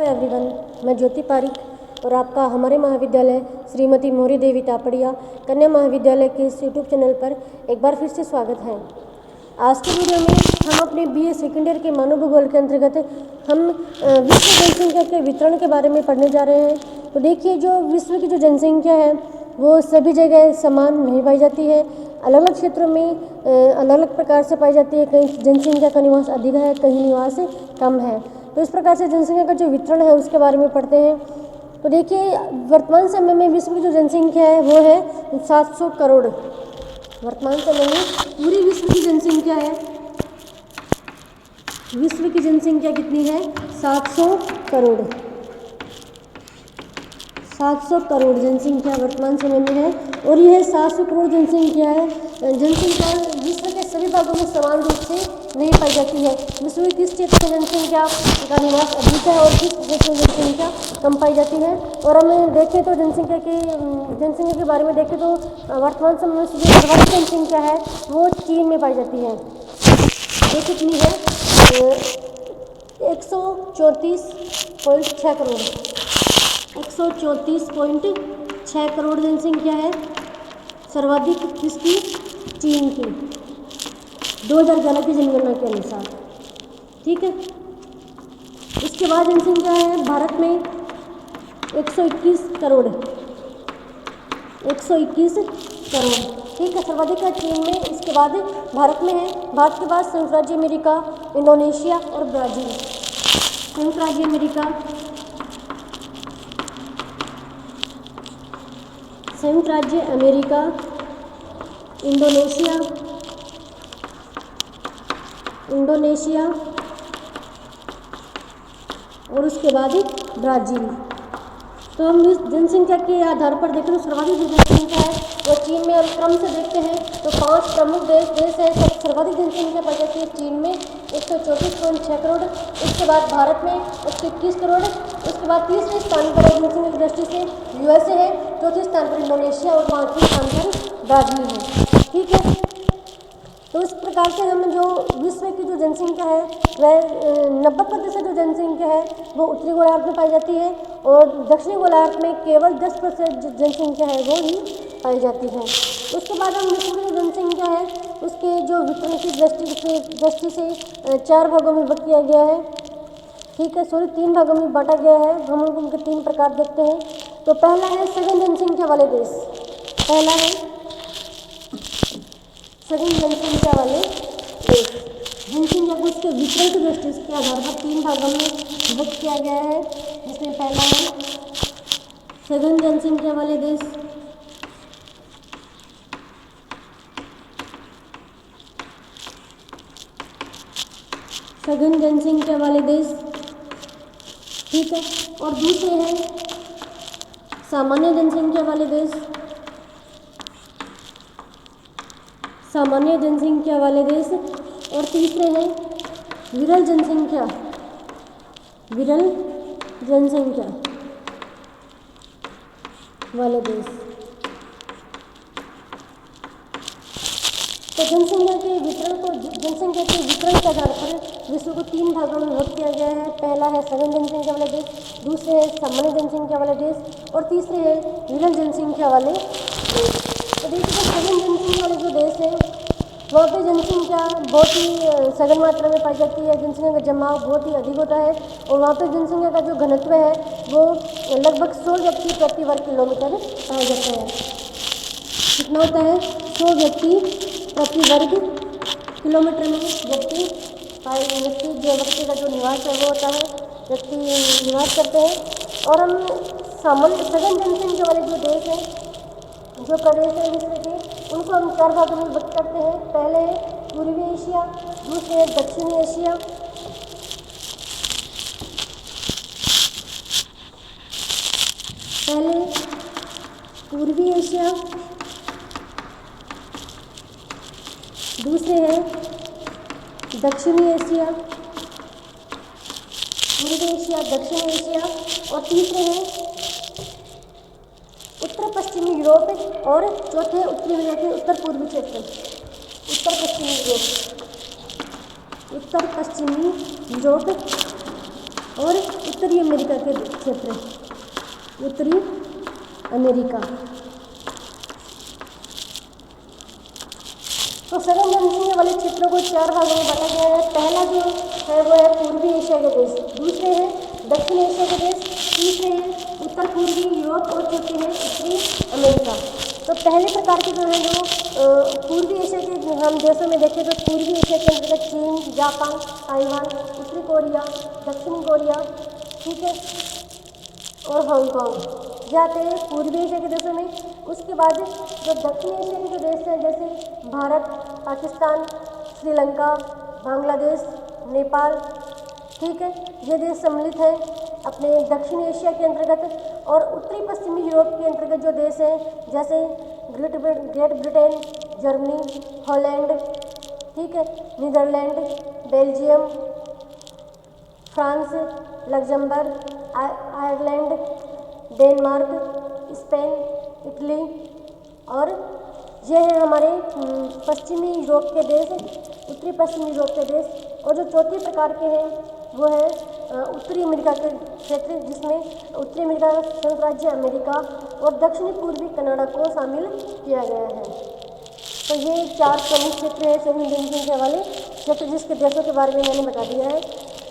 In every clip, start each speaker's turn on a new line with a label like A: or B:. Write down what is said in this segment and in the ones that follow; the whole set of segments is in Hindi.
A: एवरीवन, मैं ज्योति पारिक और आपका हमारे महाविद्यालय श्रीमती मोहरी देवी तापड़िया कन्या महाविद्यालय के इस यूट्यूब चैनल पर एक बार फिर से स्वागत है। आज के वीडियो में हम अपने बीए सेकेंड ईयर के मानव भूगोल के अंतर्गत हम विश्व जनसंख्या के वितरण के बारे में पढ़ने जा रहे हैं। तो देखिए, जो विश्व की जो जनसंख्या है वो सभी जगह समान नहीं पाई जाती है, अलग अलग क्षेत्रों में अलग अलग प्रकार से पाई जाती है। कहीं जनसंख्या का निवास अधिक है, कहीं निवास कम है। तो इस प्रकार से जनसंख्या का जो वितरण है उसके बारे में पढ़ते हैं। तो देखिए, वर्तमान समय में विश्व की जो जनसंख्या है वो है 700 करोड़। वर्तमान समय में पूरी विश्व की जनसंख्या है, विश्व की जनसंख्या कितनी है? 700 करोड़। 700 करोड़ जनसंख्या वर्तमान समय में है। और यह 700 करोड़ जनसंख्या है, जनसंख्या विश्व के सभी भागों में समान रूप से नहीं पाई जाती है। विश्व के किस क्षेत्र में जनसंख्या का निवास अधिक है और किस क्षेत्र में जनसंख्या कम पाई जाती है। और हम देखें तो जनसंख्या के बारे में देखें तो वर्तमान समय में जो सर्वाधिक जनसंख्या है वो चीन में पाई जाती है। ये कितनी है? 134.6 करोड़। 134.6 करोड़ जनसंख्या है, सर्वाधिक किसकी? चीन की, 2011 की जनगणना के अनुसार। ठीक है। इसके बाद जनसंख्या है भारत में 121 करोड़। 121 करोड़, ठीक है, सर्वाधिक है चीन में। इसके बाद भारत में है। भारत के बाद संयुक्त राज्य अमेरिका, इंडोनेशिया और ब्राज़ील। संयुक्त राज्य अमेरिका, संयुक्त राज्य अमेरिका, इंडोनेशिया और उसके बाद ब्राज़ील। तो हम इस जनसंख्या के आधार पर देखें तो सर्वाधिक जो जनसंख्या है वो चीन में। हम क्रम से देखते हैं तो 5 प्रमुख देश है। सर्वाधिक जनसंख्या पाई जाती है चीन में 134.6 करोड़। उसके बाद भारत में 121 करोड़। उसके बाद तीसरे स्थान पर जनसंख्या की दृष्टि से यूएसए है, चौथे स्थान पर इंडोनेशिया और पांचवें स्थान पर ब्राज़ील है। ठीक है। तो इस प्रकार से हम जो विश्व की जो जनसंख्या है वह 90% जो जनसंख्या है वो उत्तरी गोलार्ध में पाई जाती है और दक्षिणी गोलार्ध में केवल 10% जो जनसंख्या है वो ही पाई जाती है। उसके बाद हम विश्व की जो जनसंख्या है उसके जो वितरण की दृष्टि से 4 भागों में विभक्त किया गया है। ठीक है, 3 भागों में बांटा गया है। हम उनके 3 प्रकार देखते हैं। तो पहला है सघन जनसंख्या वाले देश। पहला है सघन जनसंख्या वाले देश। जनसंख्या को उसके वितरण की दृष्टि के आधार पर 3 भागों में विभक्त किया गया है, जिसमें पहला है सघन जनसंख्या वाले देश। सघन जनसंख्या वाले देश, ठीक है। और दूसरे हैं सामान्य जनसंख्या वाले देश। सामान्य जनसंख्या वाले देश। और तीसरे हैं विरल जनसंख्या वाले देश। तो जनसंख्या के वितरण के आधार पर विश्व को 3 भागों में विभक्त किया गया है। पहला है सघन जनसंख्या वाले देश, दूसरे है सामान्य जनसंख्या वाले देश और तीसरे है विरल जनसंख्या वाले देश। तो देखिए, सघन जनसंख्या वाले जो देश है वहाँ पे जनसंख्या बहुत ही सघन मात्रा में पाई जाती है। जनसंख्या का जमाव बहुत ही अधिक होता है और वहाँ पे जनसंख्या का जो घनत्व है वो लगभग 100 व्यक्ति प्रति वर्ग किलोमीटर पाया जाता है। कितना होता है? 100 व्यक्ति प्रति वर्ग किलोमीटर में व्यक्ति का जो निवास है वो होता है, व्यक्ति निवास करते हैं। और हम सामान्य सघन जनसंख्या वाले जो देश हैं, जो प्रदेश है विश्व के, उनको हम 4 भागों में विभक्त करते हैं। पहले है पूर्वी एशिया, दूसरे है दक्षिणी एशिया, पहले पूर्वी एशिया, दूसरे है दक्षिणी एशिया, पूर्वी एशिया, दक्षिणी एशिया और तीसरे हैं उत्तर पश्चिमी यूरोप और चौथे उत्तरी अमेरिका, उत्तर पूर्वी क्षेत्र। उत्तर पश्चिमी यूरोप और उत्तरी अमेरिका के क्षेत्र, उत्तरी अमेरिका। तो सघन जनसंख्या वाले क्षेत्रों को 4 भागों में बांटा गया है। पहला जो है वो है पूर्वी एशिया के देश, दूसरे हैं दक्षिण एशिया के देश, तीसरे हैं उत्तर पूर्वी यूरोप और चौथे हैं उत्तरी अमेरिका। तो पहले प्रकार के जो है जो पूर्वी एशिया के हम देशों में देखें तो पूर्वी एशिया के अंतर्गत चीन, जापान, ताइवान, उत्तरी कोरिया, दक्षिण कोरिया, ठीक है, और हांगकांग जाते हैं पूर्वी एशिया के देशों में। उसके बाद जो दक्षिण एशिया के जो देश हैं जैसे भारत, पाकिस्तान, श्रीलंका, बांग्लादेश, नेपाल, ठीक है, ये देश सम्मिलित हैं अपने दक्षिण एशिया के अंतर्गत। और उत्तरी पश्चिमी यूरोप के अंतर्गत जो देश हैं जैसे ग्रेट ब्रिटेन, जर्मनी, हॉलैंड, ठीक है, Netherlands, Belgium, France, Luxembourg, Ireland, Denmark, Spain, Italy, और ये हैं हमारे पश्चिमी यूरोप के देश, उत्तरी पश्चिमी यूरोप के देश। और जो चौथे प्रकार के हैं वो है उत्तरी अमेरिका के क्षेत्र, जिसमें उत्तरी अमेरिका, संयुक्त राज्य अमेरिका और दक्षिणी पूर्वी कनाडा को शामिल किया गया है। तो ये 4 प्रमुख क्षेत्र हैं सघन जनसंख्या वाले क्षेत्र, जिसके देशों के बारे में मैंने बता दिया है।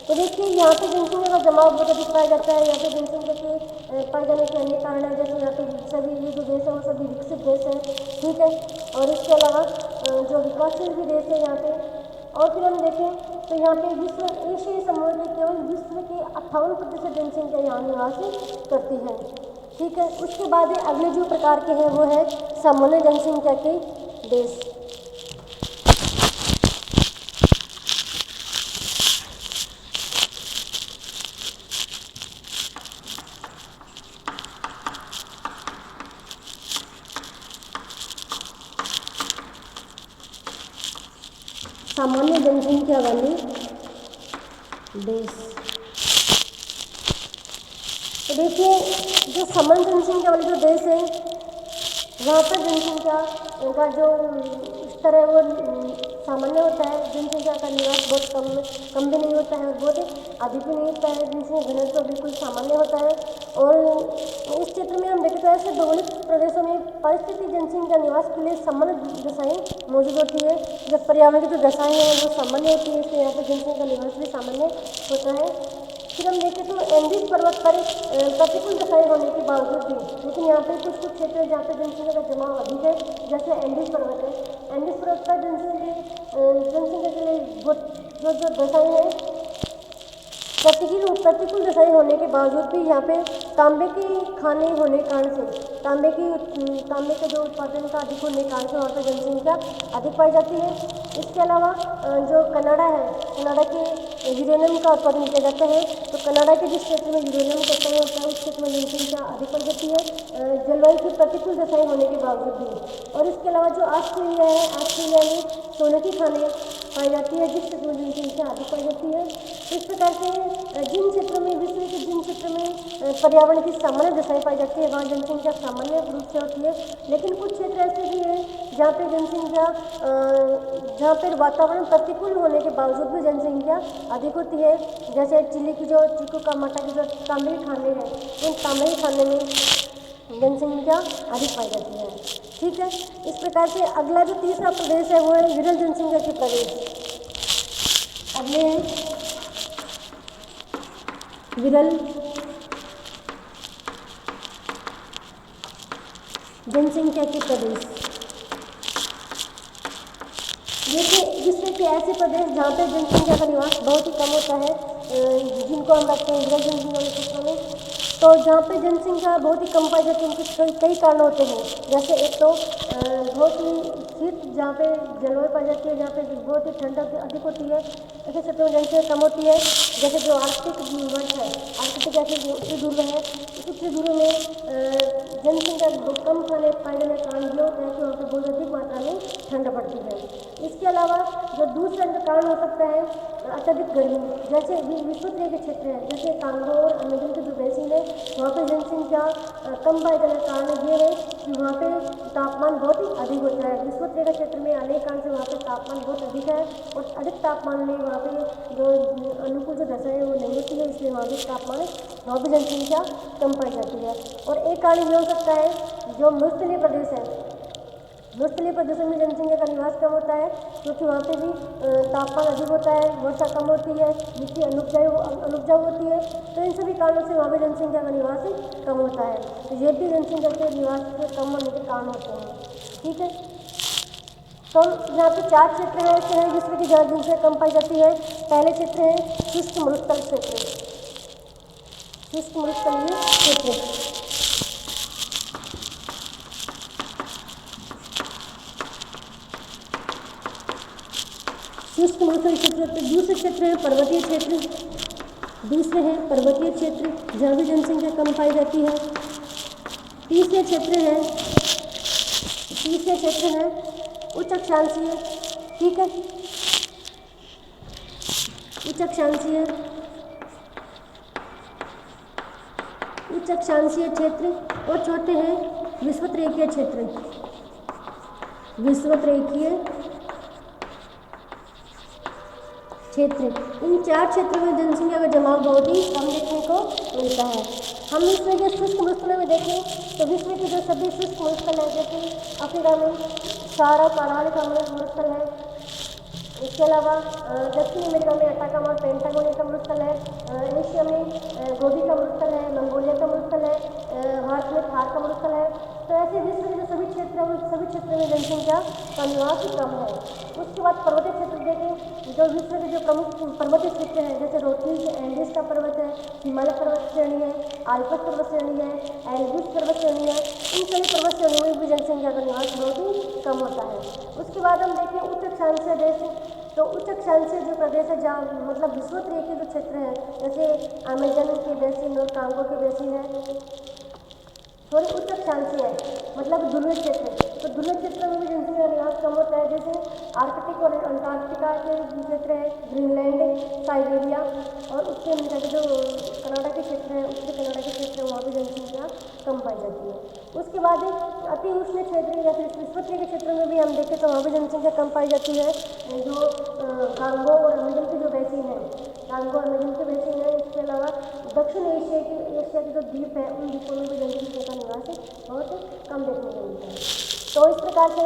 A: तो देखिए यहाँ पे जनसंख्या का जमाव बहुत अधिक पाया जाता है। यहाँ पे जनसंख्या के पाए जाने के अनेक कारण है, जैसे यहाँ पे सभी ये जो देश है वो सभी विकसित देश हैं, ठीक है, और इसके अलावा जो विकासशील भी देश है यहाँ पे। और फिर हम देखें तो यहाँ पे विश्व एशियाई समूह में केवल विश्व की 58% जनसंख्या यहाँ निवास करती है, ठीक है। उसके बाद अगले जो प्रकार के हैं वो है सामान्य जनसंख्या के देश। सामान्य जनसंख्या वाले देश। तो देखिए जो सामान्य जनसंख्या वाले जो देश हैं वहाँ पर जनसंख्या का जो स्तर है वो सामान्य होता है। जनसंख्या का निवास बहुत कम भी नहीं होता है और बहुत अधिक भी नहीं होता है, जिसमें घनत्व बिल्कुल सामान्य होता है। और इस क्षेत्र में हम देखें तो ऐसे भौगोलिक प्रदेशों में परिस्थिति जनसंख्या निवास के लिए सामान्य दशाएं मौजूद होती है। जब पर्यावरण की जो दशाएं हैं वो सामान्य होती है, इसलिए यहाँ पर जनसंख्या का निवास भी सामान्य होता है। फिर हम देखें तो एंडीज पर्वत पर प्रतिकूल दशाएं होने के बावजूद भी, लेकिन यहाँ पे कुछ क्षेत्र है जहाँ पे जनसंख्या का जमाव अधिक है, जैसे एंडीज पर्वत है। एंडीज पर्वत पर जनसंख्या के लिए जो दशाएं हैं प्रतिकूल दशाएं होने के बावजूद भी यहाँ पे तांबे की खाने होने के कारण से तांबे के जो उत्पादन का अधिक होने के कारण से वहाँ पर जनसंख्या अधिक पाई जाती है। इसके अलावा जो कनाडा है, कनाडा के यूरेनियम का उत्पादन किया जाता है। तो कनाडा के जिस क्षेत्र में यूरेनियम का उत्पादन होता है उस क्षेत्र में जनसंख्या अधिक बढ़ जाती है जलवायु की प्रतिकूल दशाएं होने के बावजूद भी। और इसके अलावा जो ऑस्ट्रेलिया है, ऑस्ट्रेलिया में सोने की खाने पाई जाती है, जिस क्षेत्र में जनसंख्या अधिक पाई जाती है। इस प्रकार से जिन क्षेत्रों में विश्व के जिन क्षेत्र में पर्यावरण की सामान्य दशाएं पाई जाती है वहाँ जनसंख्या सामान्य रूप से होती है। लेकिन कुछ क्षेत्र ऐसे भी हैं जहाँ पे जनसंख्या जहाँ पर वातावरण प्रतिकूल होने के बावजूद भी जनसंख्या अधिक होती है, जैसे चिली की जो चिकू का माटा की जो तांबे के खाने हैं, उन तांबे के खाने में जनसंख्या अधिक पाई जाती है, ठीक है। इस प्रकार से अगला जो तीसरा प्रदेश है वो है विरल जनसंख्या के प्रदेश। अगले हैं विरल जनसंख्या के प्रदेश। देखिए विश्व के ऐसे प्रदेश जहाँ पे जनसंख्या का निवास बहुत ही कम होता है, जिनको हम रखते हैं विरल जनसंख्या के क्षेत्रों में। तो जहाँ पे जनसंख्या बहुत ही कम पाई जाती है उनके कई कारण होते हैं, जैसे एक तो बहुत ही शीत जहाँ पे जलवायु पाई जाती है, जहाँ पे बहुत ही ठंड अधिक होती है, ऐसे क्षेत्रों में जनसंख्या कम होती है। जैसे जो आर्कटिक मंच है, आर्कटिक ऐसे उत्तरी ध्रुव है, इस उत्तरी ध्रुव में जनसंख्या कम पाए जाने के कारण ये होता है कि वहाँ पर बहुत अधिक मात्रा में ठंड पड़ती है। इसके अलावा जो दूसरा कारण हो सकता है अत्यधिक गर्मी, जैसे विश्व के क्षेत्र हैं जैसे कांगो और अमेजन के जो बेसिन है वहाँ पे जनसंख्या कम पाए जाने का कारण ये है कि वहाँ पे तापमान बहुत ही अधिक होता है। विश्वोत्तरी क्षेत्र में आने के कारण से वहाँ पे तापमान बहुत अधिक है और अधिक तापमान में वहाँ पे जो अनुकूल जो दशा है वो नहीं होती है, इसलिए वहाँ पे तापमान वहाँ पे जनसंख्या कम पाई जाती है। और एक कारण ये हो सकता है जो मरुस्थलीय प्रदेश है, मरुस्थलीय प्रदेशों में जनसंख्या का निवास कम होता है क्योंकि वहाँ पे भी तापमान अधिक होता है, वर्षा कम होती है, मिट्टी अनुपजाऊ होती है, तो इन सभी कारणों से वहाँ पे जनसंख्या का निवास कम होता है। तो ये भी जनसंख्या के निवास के कम होने के कारण होते हैं। ठीक है, तो यहाँ पे 4 क्षेत्र ऐसे हैं जिसमें कि जनसंख्या कम पाई जाती है। पहले क्षेत्र है शुष्क मरुस्थल क्षेत्र, शुष्क मरुस्थलीय क्षेत्र। शुष्क मरुस्थलीय क्षेत्र। दूसरे क्षेत्र है पर्वतीय क्षेत्र, दूसरे हैं पर्वतीय क्षेत्र जहाँ भी जनसंख्या कम पाई जाती है। तीसरे क्षेत्र है उच्च अक्षांशीय। ठीक है, उच्च अक्षांशीय क्षेत्र। और चौथे हैं विषुवतरेखीय क्षेत्र, विषुवतरेखीय क्षेत्र। इन 4 क्षेत्रों में जनसंख्या का जमाव बहुत ही कम देखने को मिलता है। हम विश्व के शुष्क मरुस्थलों में देखें तो विश्व के जो सभी शुष्क मरुस्थल है, जैसे अफ्रीका में सहारा का मरुस्थल है, इसके अलावा दक्षिण अमेरिका में अटाकामा और पेंटागोनिया का मरुस्थल है, एशिया में गोबी का मरुस्थल है, मंगोलिया का मरुस्थल है, भारत में थार का मरुस्थल है। तो ऐसे विश्व के जो सभी क्षेत्र हैं उन सभी क्षेत्रों में जनसंख्या का निवास कम है। उसके बाद पर्वतीय क्षेत्र देखें, जो विश्व के जो प्रमुख पर्वतीय क्षेत्र हैं जैसे रोथनीज एंडीज का पर्वत है, हिमालय पर्वत श्रेणी है, आल्पस पर्वत श्रेणी है, एल्ब्रूस पर्वत श्रेणी है, इन सभी पर्वत श्रेणियों में भी जनसंख्या का निवास बहुत ही कम होता है। उसके बाद हम देखें उच्च अक्षांशीय देश, तो उच्च अक्षांशीय जो प्रदेश है जहाँ मतलब विषुवतरीय जो क्षेत्र है जैसे अमेजन के बेसिन और कांगो के बेसिन है, थोड़े उच्च अक्षांशीय है मतलब ध्रुवीय क्षेत्र। तो ध्रुवीय क्षेत्र में भी जनसंख्या का निवास कम होता है, जैसे आर्कटिक और अंटार्कटिका के क्षेत्र है, ग्रीनलैंड, साइबेरिया और उसके अंदर जो कनाडा के क्षेत्र है, उत्तरी कनाडा के क्षेत्र है, वहाँ भी जनसंख्या कम पाई जाती है। उसके बाद अति उष्ण क्षेत्र या फिर विषुवतरीय के क्षेत्रों में भी हम देखें तो वहाँ भी जनसंख्या कम पाई जाती है। जो कांगो और अमेजन के जो बेसिन है, कांगो और अमेजन के बेसिन है, इसके अलावा दक्षिण एशिया के जो द्वीप है उन द्वीपों में भी जनसंख्या का निवास बहुत कम देखने को मिलता है। तो इस प्रकार से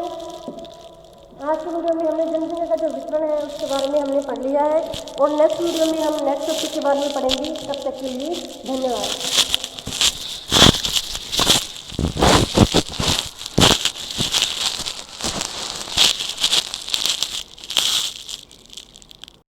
A: आज की वीडियो में हमने जनसंख्या का जो वितरण है उसके बारे में हमने पढ़ लिया है और नेक्स्ट वीडियो में हम नेक्स्ट टॉपिक के बारे में पढ़ेंगे। तब तक के लिए धन्यवाद।